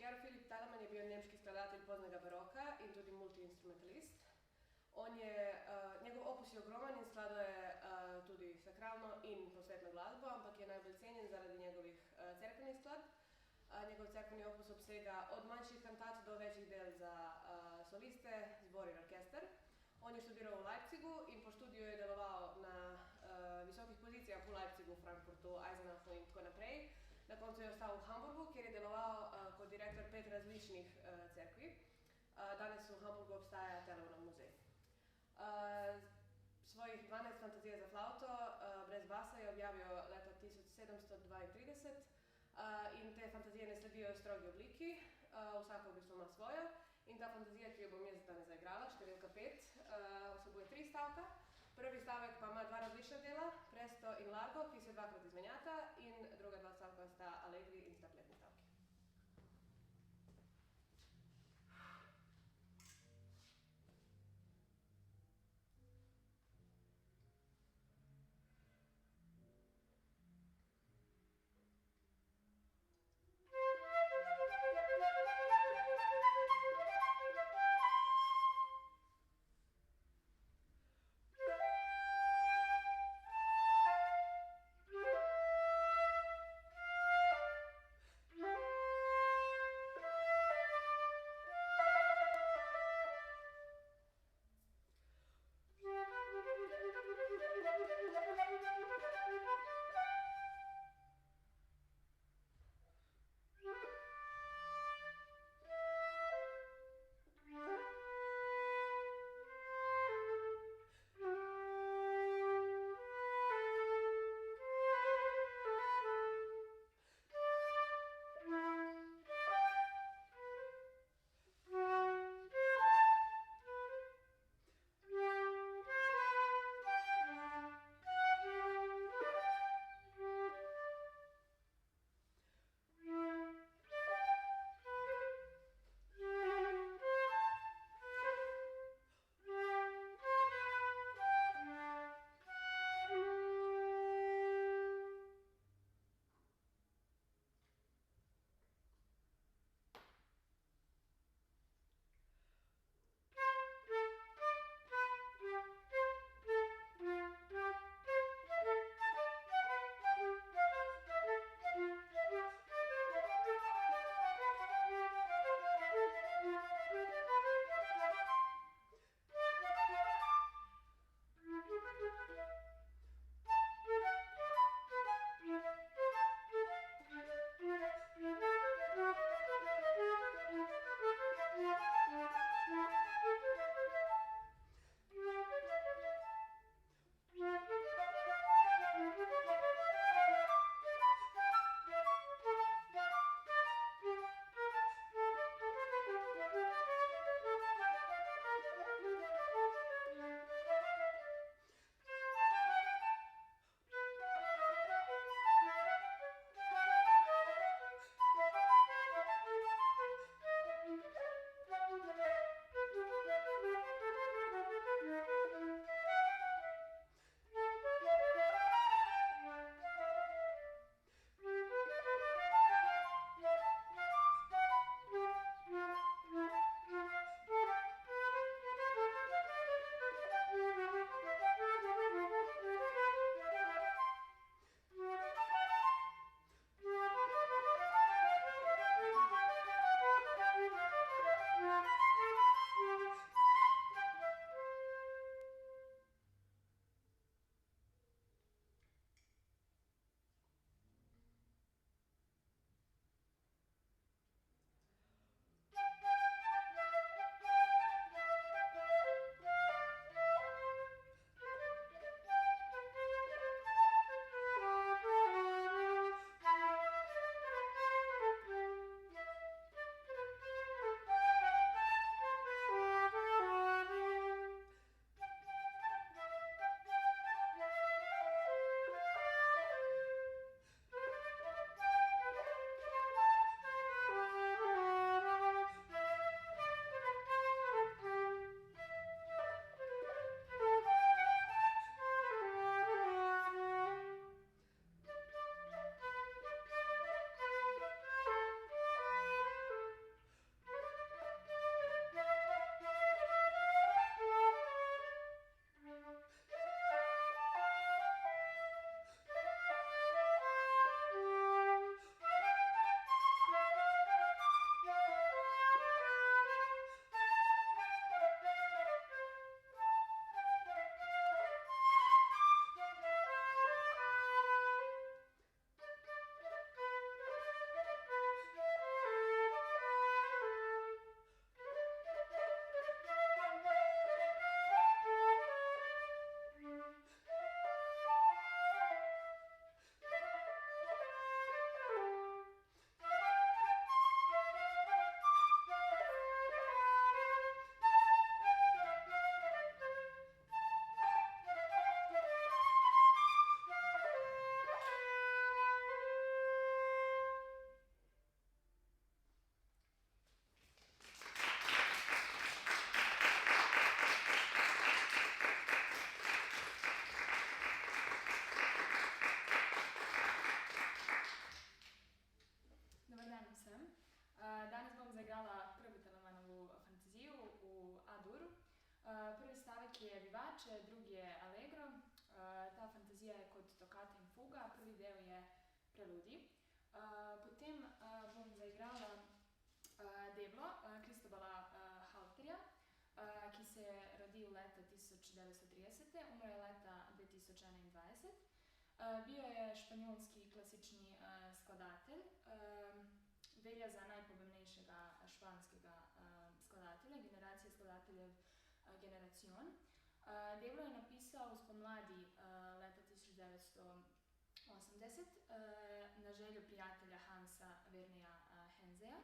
Georg Philipp Telemann je bil nemški skladatelj poznega baroka in tudi multiinstrumentalist. Njegov opus je ogromen in skladal je tudi sakralno in posvetno glasbo, ampak je najbolj cenjen zaradi njegovih cerkvenih skladb. Njegov cerkveni opus obsega od manjših kantat do večjih del za soliste, zbor in orkester. On je študiral v Leipzigu in po študiju je deloval na visokih pozicijah v Leipzigu, Frankfurtu, Eisenachu in tako naprej. Na koncu je ostal v Hamburgu, kjer je deloval kot direktor 5 različnih cerkvi. Danes v Hamburgu obstaja Telemannov muzej. Svojih 12 fantazij za flavto brez basa je objavil leta 1732 in te fantazije ne sledijo strogi obliki, vsaka v bistvu ima svojo. In ta fantazija, ki jo bom jaz danes zaigrala, številka 5, vsebuje 3 stavka. Prvi stavek pa ima 2 različna dela, presto in largo, ki se dvakrat izmenjata, in druga 2 stavka sta allegri in stapletni stavki. vivace, drugi je allegro. Ta fantazija je kot toccata in fuga, prvi del je preludij. Potem bom zaigrala deblo Kristobala Halterja, ki se je rodil leta 1930, umro je leta 2021. Bil je španjolski klasični skladatelj, velja za najpomembnejšega španskega skladatelja, generacije skladateljev Generacion. Deblo je napisal spomladi leta 1980 na željo prijatelja Hansa Verneja Henzeja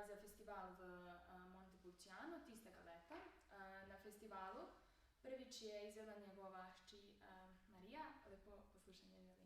za festival v Montepulciano tistega leta. Na festivalu prvič je izvedla njegova hči Marija. Lepo poslušanje želim.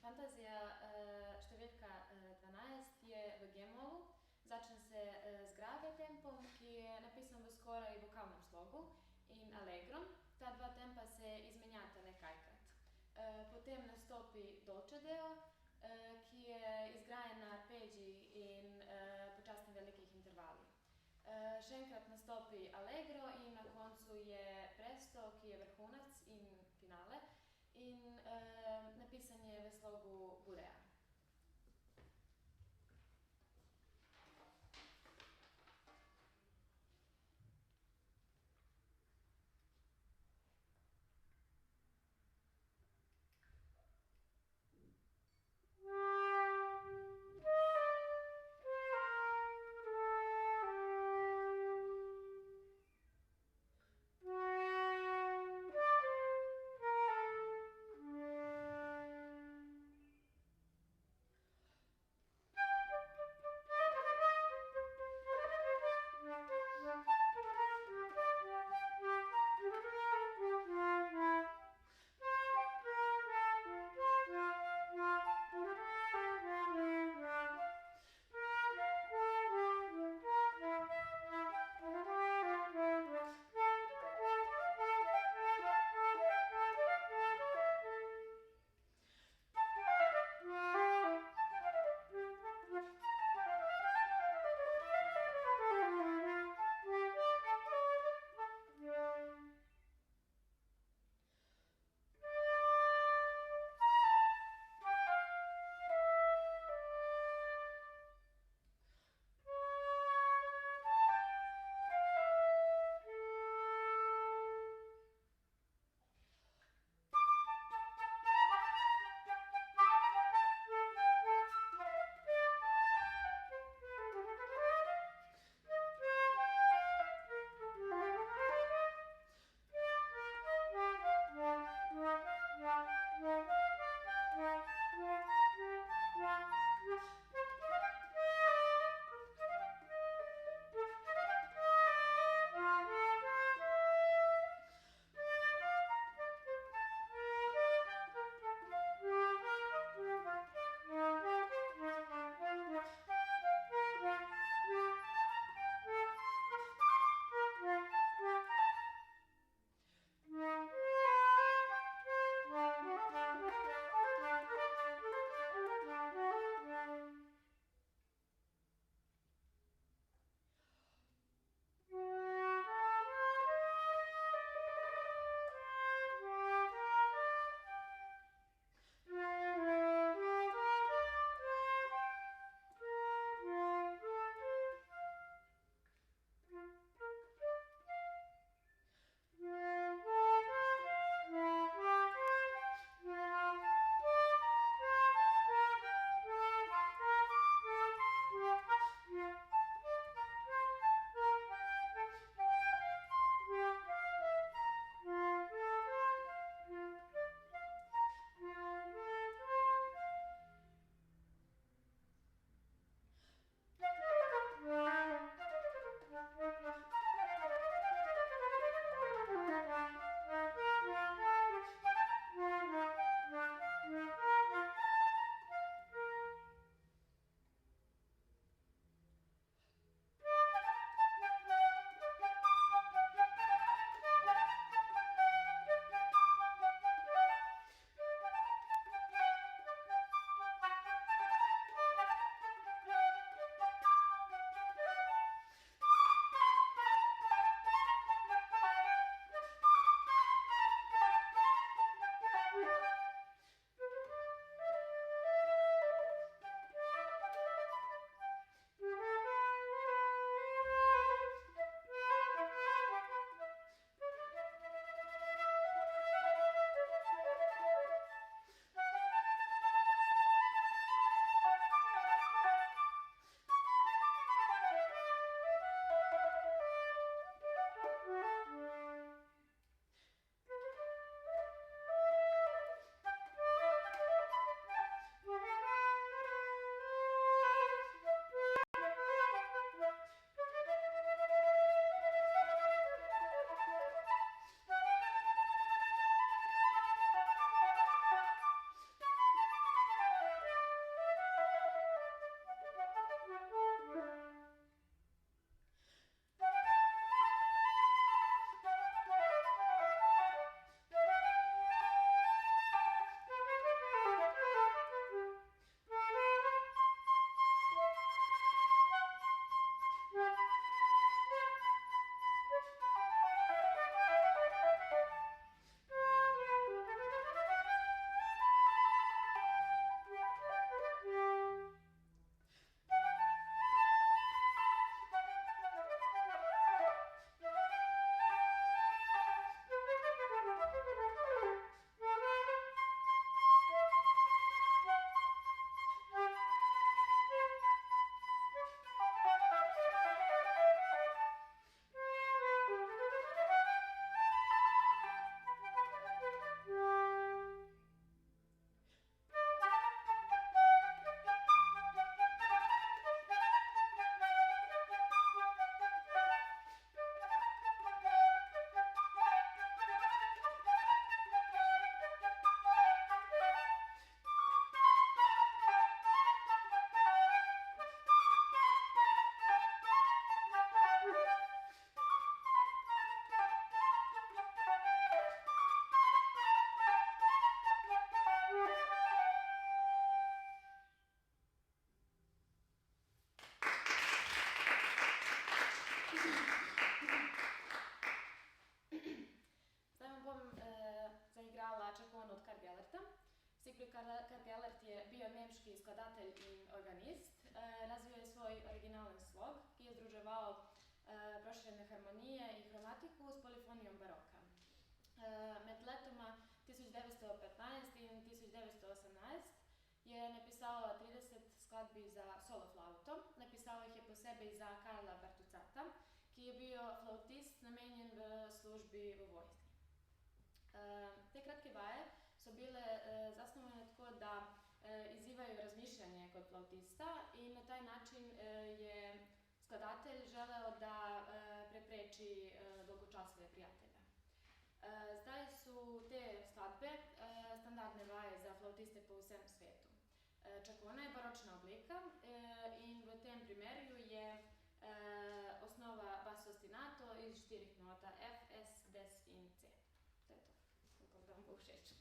Fantazija številka 12 je v G-molu. Začne se z grave tempom, ki je napisan v skoraj vokalnem slogu, in allegrom. Ta dva tempa se izmenjata nekajkrat. Potem nastopi dolce deo, ki je izgrajen na arpeggi in počasnih velikih intervalih. Še enkrat nastopi allegro in na koncu je presto, ki je vrhunac in finale. In napisan je v slogu burea. nemški skladatelj in organist. Razvil je svoj originalen slog, ki je združeval proširjene harmonije in kromatiku s polifonijom baroka. Med letoma 1915 in 1918 je napisal 30 skladbi za solo flauto. Napisal jih je posebej za Karla Bartucata, ki je bil flautist namenjen v službi v vojski. Te kratke vaje so bile zasnovane tako, da izzivajo razmišljanje kot flautista in na taj način je skladatelj želeo da prepreči dolgočasove prijatelje. Zdaj su te skladbe standardne vaje za flautiste po vsem svetu. Čakona je baročna oblika in v tem primeru je osnova basso ostinato iz 4 nota F, S, Des in C. To je to. Upam, da vam bo všeč.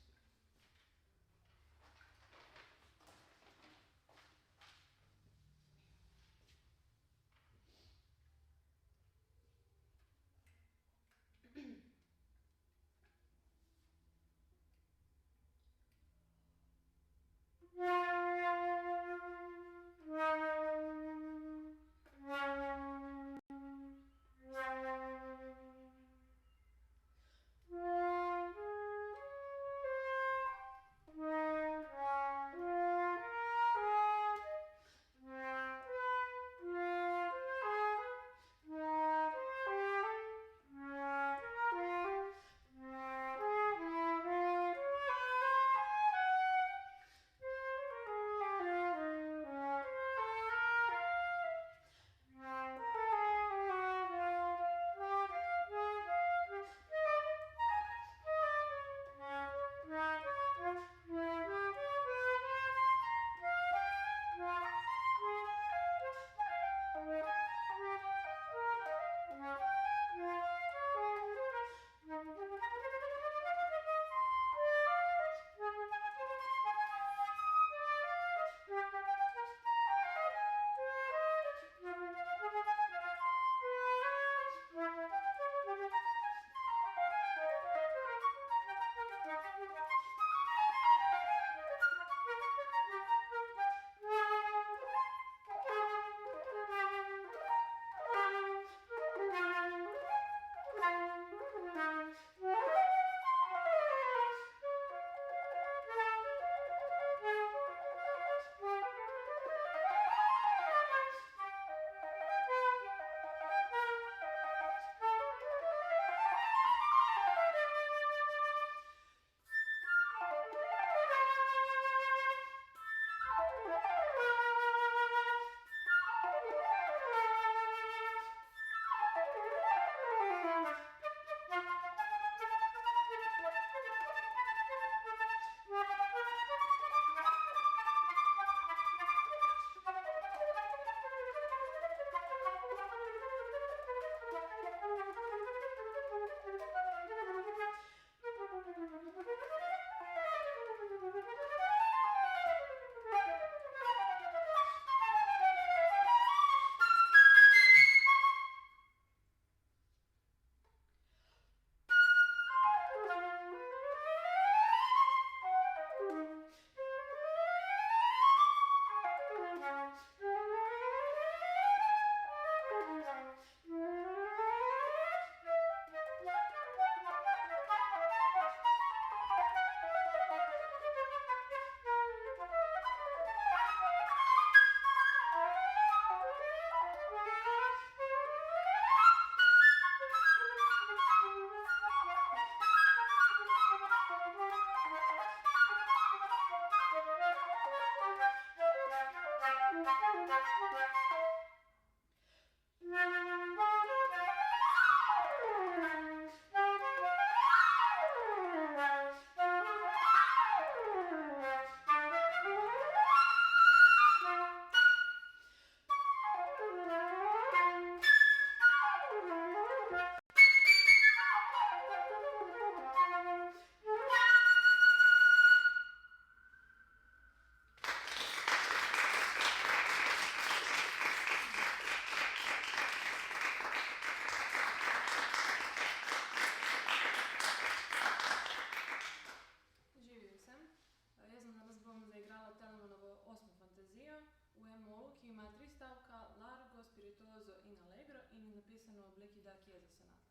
molu, ki ima 3 stavka, largo, spirituoso in allegro in je napisano v obliki da chiesa sonate.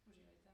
Uživajte.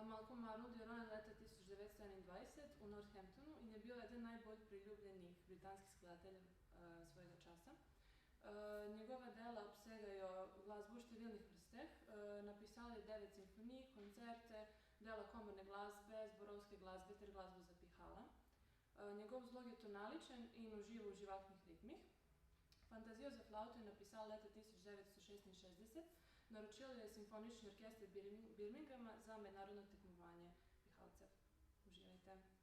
Malcolm Arnold je rojen leta 1921 v Northamptonu in je bil eden najbolj priljubljenih britanskih skladateljev svojega časa. Njegova dela obsegajo glasbo v številnih vrsteh, napisal je 9 simfonij, koncerte, dela komorne glasbe, zborovske glasbe ter glasbo za pihala. Njegov zlog je tonaličen in uživa v živahnih ritmih. Fantazijo za flavto je napisal leta 1966, naročil je Simfonični orkester Birminghama za mednarodno tekmovanje pihalcev. Uživajte.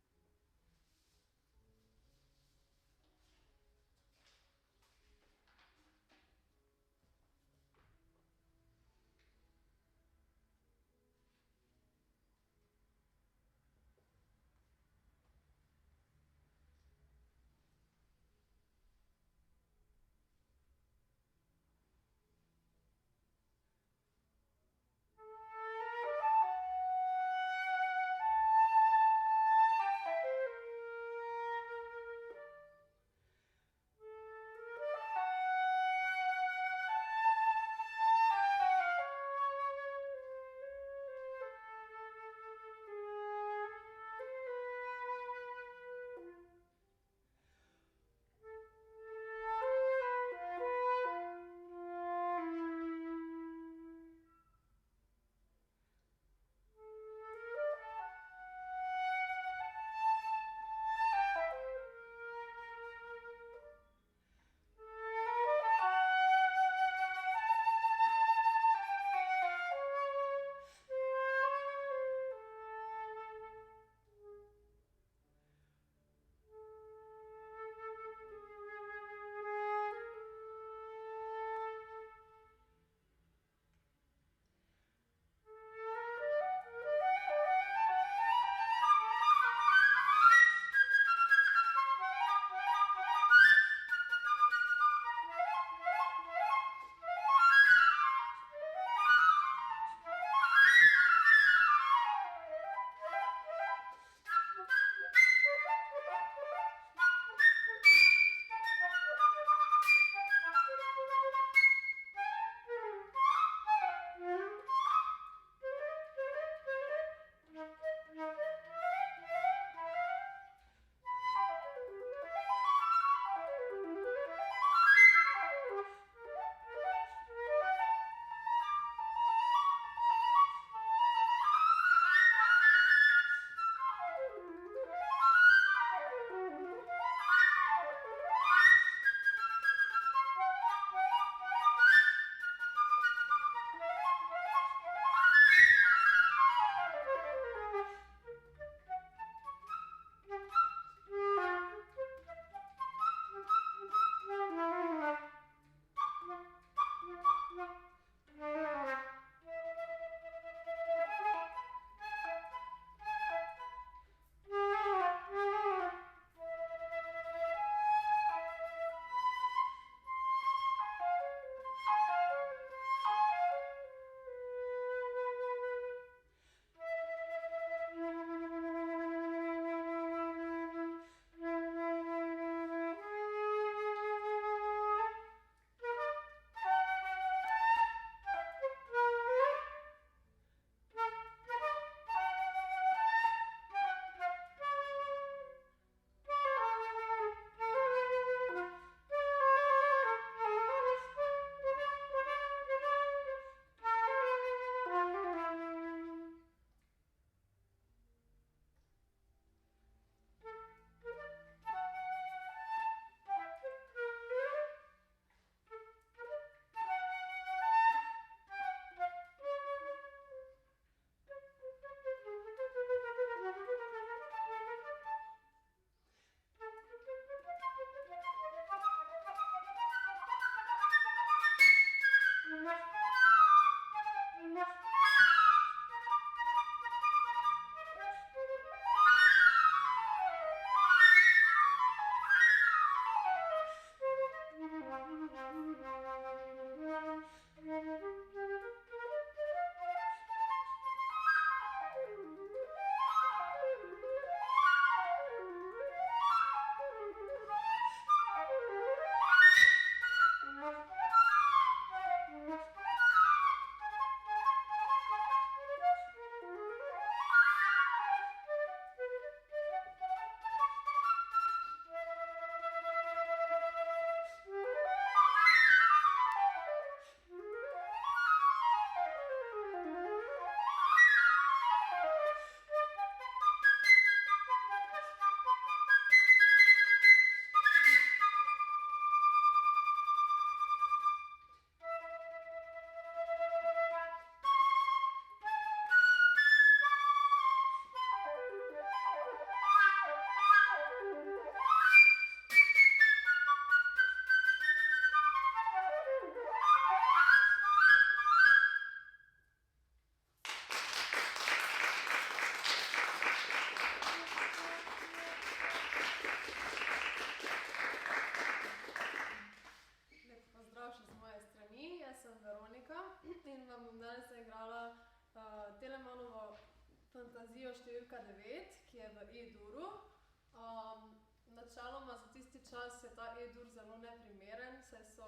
počas je ta E-dur zelo neprimeren, saj so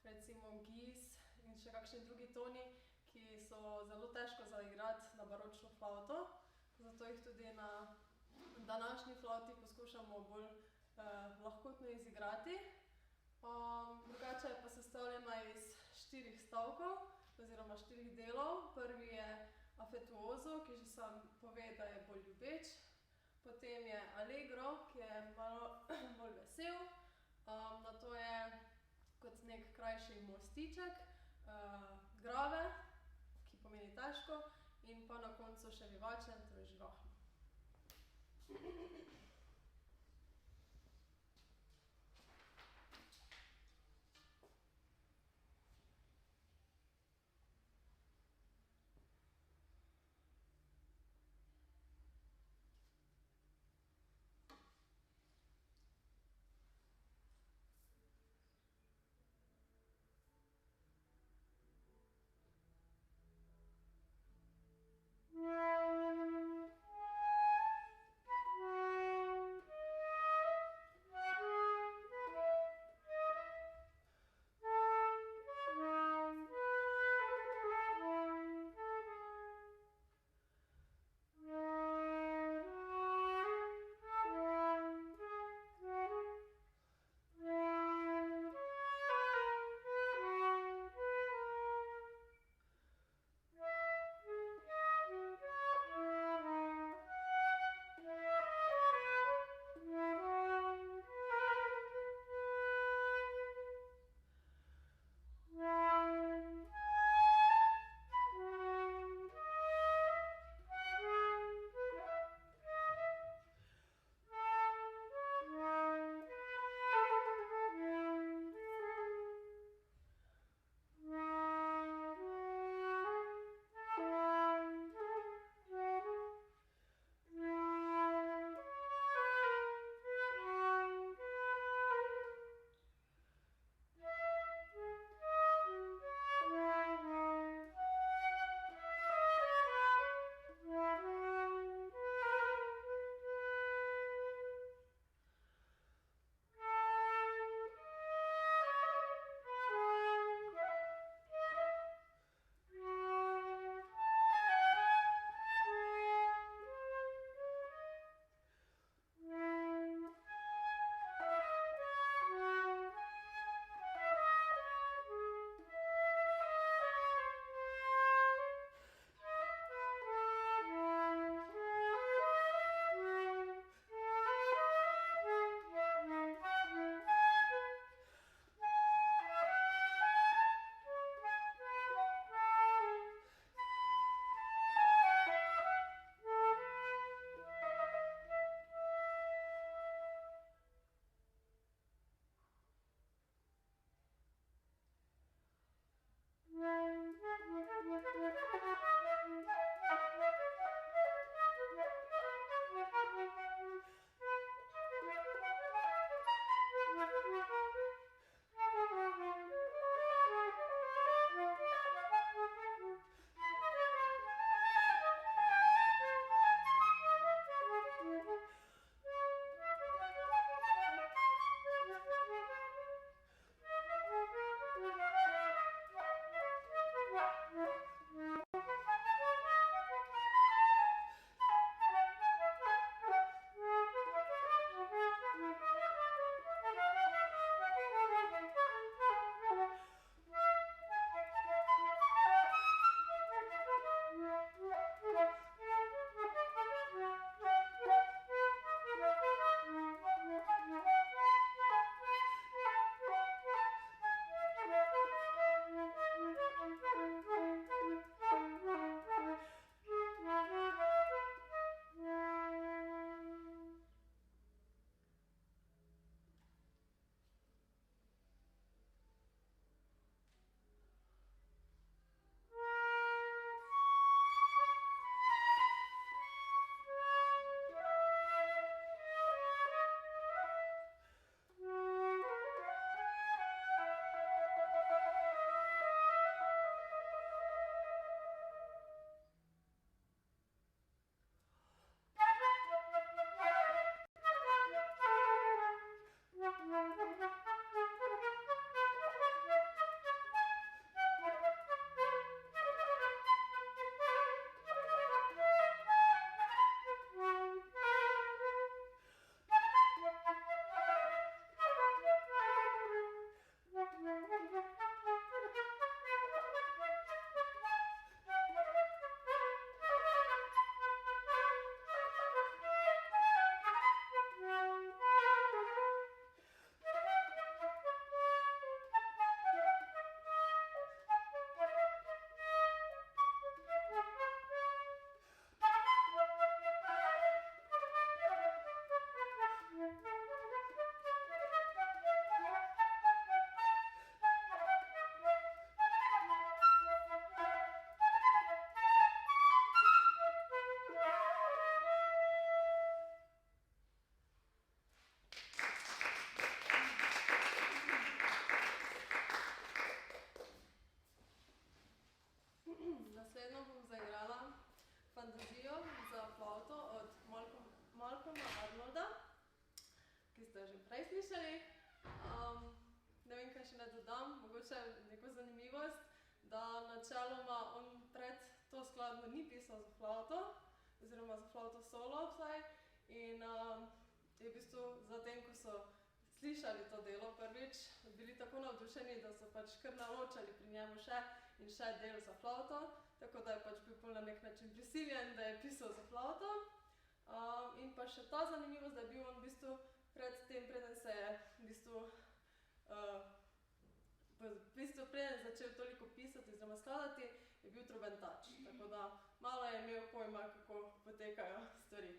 recimo gis in še kakšni drugi toni, ki so zelo težko zaigrati na baročno flavto, zato jih tudi na današnji flavti poskušamo bolj lahkotno izigrati. Drugače je pa sestavljena iz 4 stavkov oziroma 4 delov. Prvi je afetuozo, ki že sam pove, da je bolj ljubeč. Potem je allegro, ki je malo bolj vesel. Nato je kot nek krajši mostiček, grave, ki pomeni težko, in pa na koncu še vivačen, torej živahno. ne dodam, mogoče neko zanimivost, da načeloma on pred to skladbo ni pisal za flavto, oziroma za flavto solo vsaj, in je v bistvu zatem, ko so slišali to delo prvič, bili tako navdušeni, da so pač kar naročali pri njemu še in še del za flavto, tako da je pač bil na nek način prisiljen, da je pisal za flavto. In pa še ta zanimivost, da je bil on v bistvu pred tem, preden se je preden začel toliko pisati oziroma skladati, je bil trobentač, tako da malo je imel pojma, kako potekajo stvari.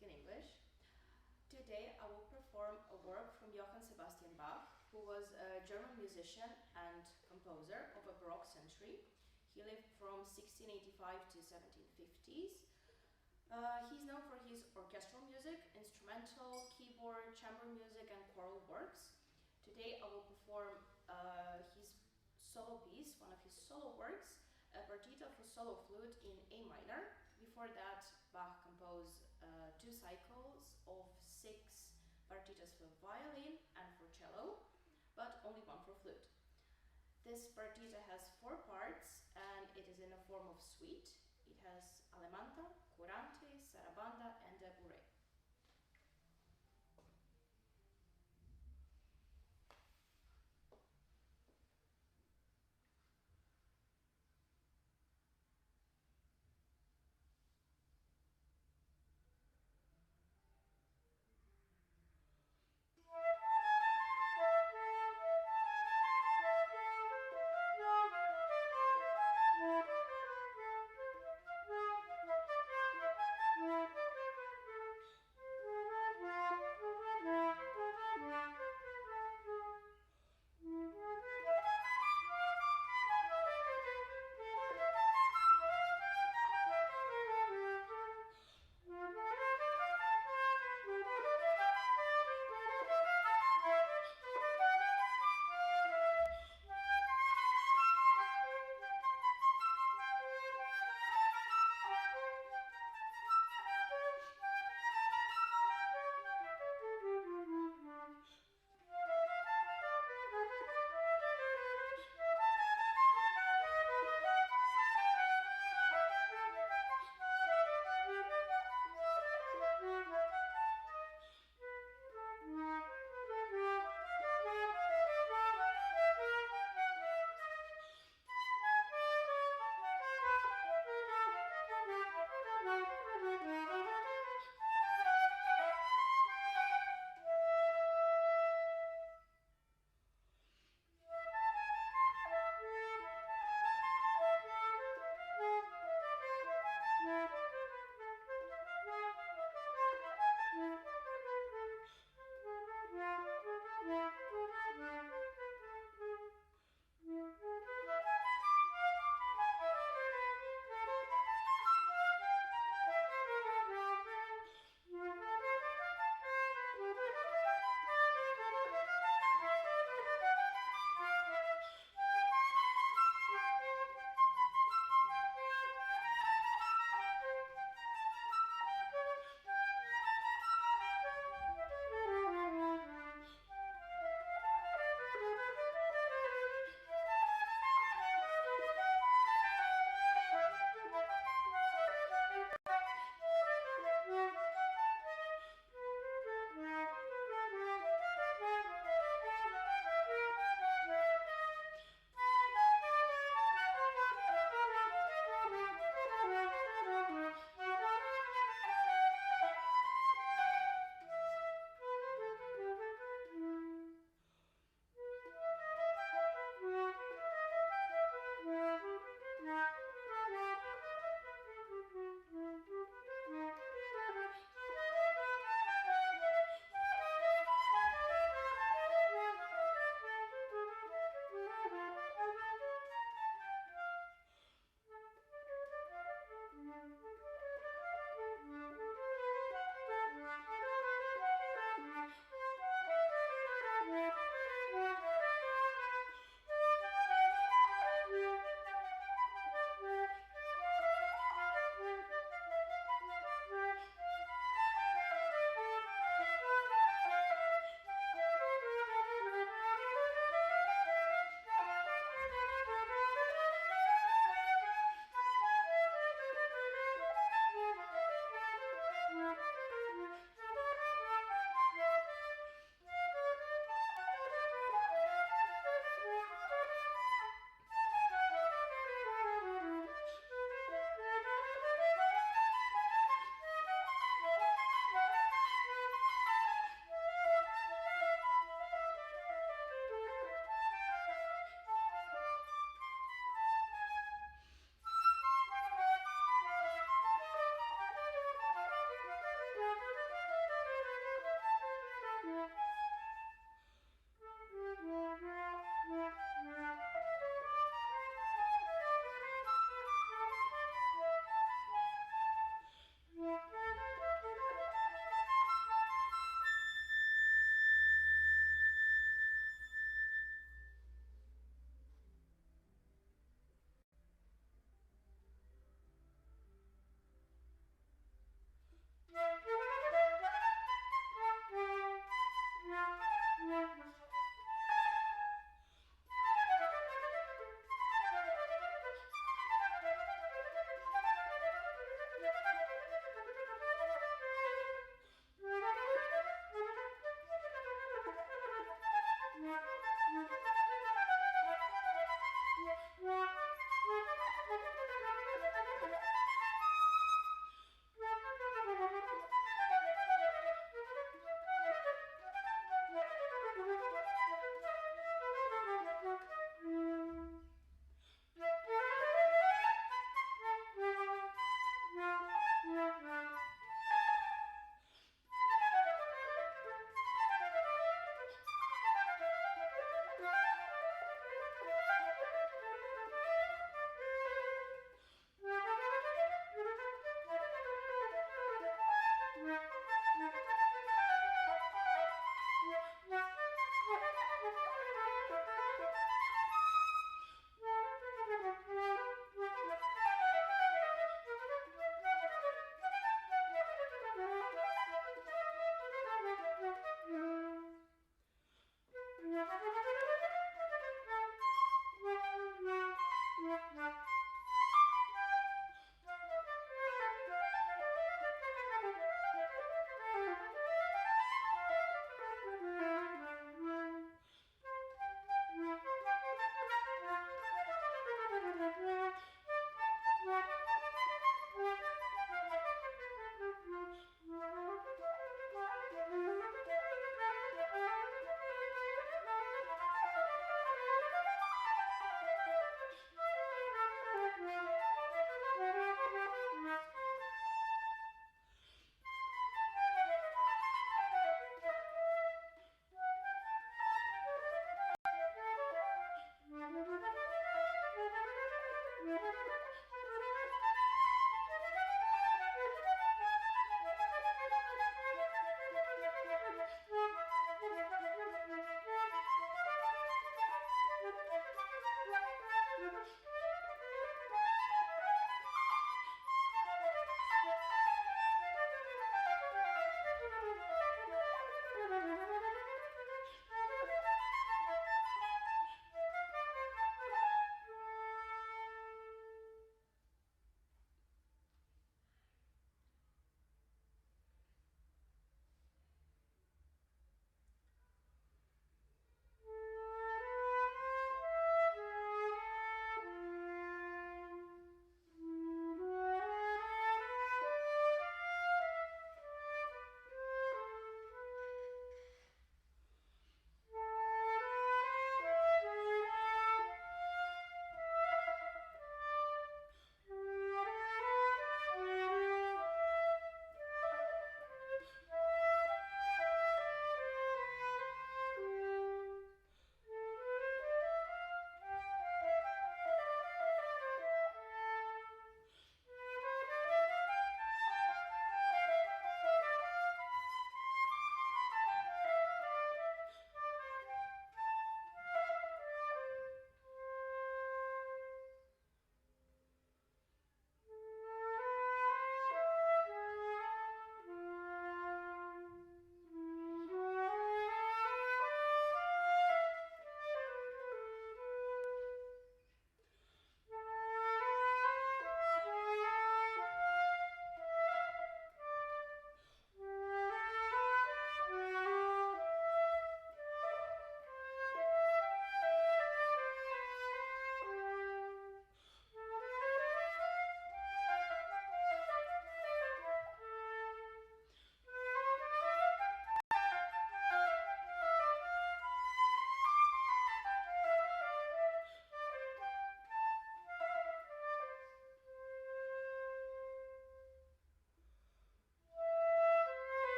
speak in English. Today I will perform a work from Johann Sebastian Bach, who was a German musician and composer of a Baroque century. He lived from 1685 to 1750s. He's known for his orchestral music, instrumental, keyboard, chamber music, and choral works. Today I will perform his solo piece, one of his solo works, a partita for solo flute in A minor. Before that, Bach composed 2 cycles of 6 partitas for violin and for cello, but only 1 for flute. This partita has 4 parts and it is in a form of suite. It has Allemanda, Curante, Sarabanda, and Bourrée.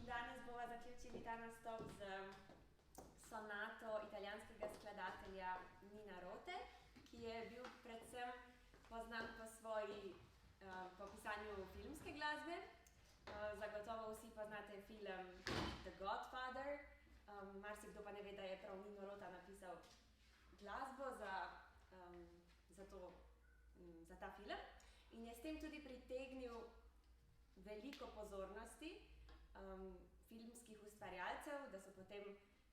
Danes bomo zaključili ta nastop z sonato italijanskega skladatelja Nina Rote, ki je bil predvsem poznan po pisanju filmske glasbe. Zagotovo vsi poznate film The Godfather. Marsikdo pa ne ve, da je prav Nino Rota napisal glasbo za ta film in je s tem tudi pritegnil veliko pozornosti filmskih ustvarjalcev, da so potem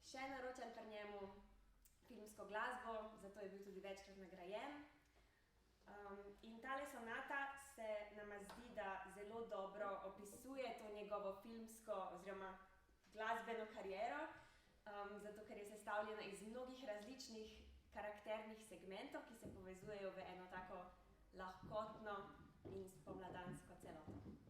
še naročali pri njemu filmsko glasbo, zato je bil tudi večkrat nagrajen. In tale sonata se nama zdi, da zelo dobro opisuje to njegovo filmsko oziroma glasbeno kariero, zato ker je sestavljena iz mnogih različnih karakternih segmentov, ki se povezujejo v eno tako lahkotno in spomladansko celoto.